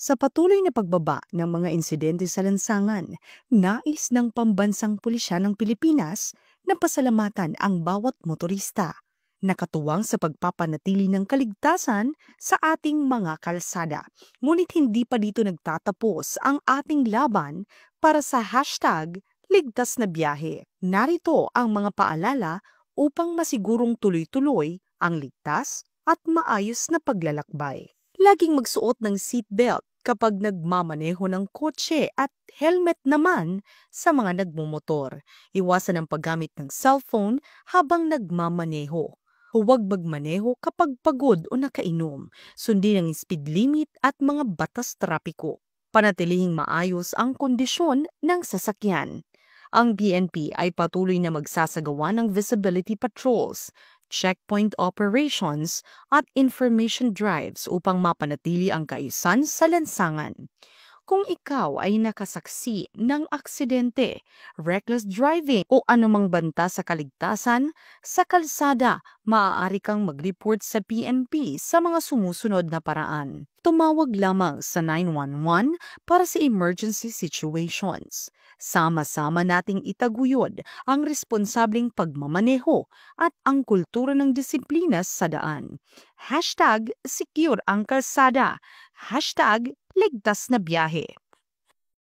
Sa patuloy na pagbaba ng mga insidente sa lansangan, nais ng Pambansang Pulisya ng Pilipinas na pasalamatan ang bawat motorista na katuwang sa pagpapanatili ng kaligtasan sa ating mga kalsada. Ngunit hindi pa dito nagtatapos ang ating laban para sa hashtag Ligtas na Biyahe. Narito ang mga paalala upang masigurong tuloy-tuloy ang ligtas at maayos na paglalakbay. Laging magsuot ng seatbelt kapag nagmamaneho ng kotse at helmet naman sa mga nagmumotor. Iwasan ang paggamit ng cellphone habang nagmamaneho. Huwag magmaneho kapag pagod o nakainom. Sundin ang speed limit at mga batas trapiko. Panatilihing maayos ang kondisyon ng sasakyan. Ang PNP ay patuloy na magsasagawa ng visibility patrols, checkpoint operations at information drives upang mapanatili ang kaayusan sa lansangan. Kung ikaw ay nakasaksi ng aksidente, reckless driving o anumang banta sa kaligtasan, sa kalsada, maaari kang mag-report sa PNP sa mga sumusunod na paraan. Tumawag lamang sa 911 para sa emergency situations. Sama-sama nating itaguyod ang responsableng pagmamaneho at ang kultura ng disiplina sa daan. Hashtag secure ang kalsada. Hashtag ligtas na biyahe.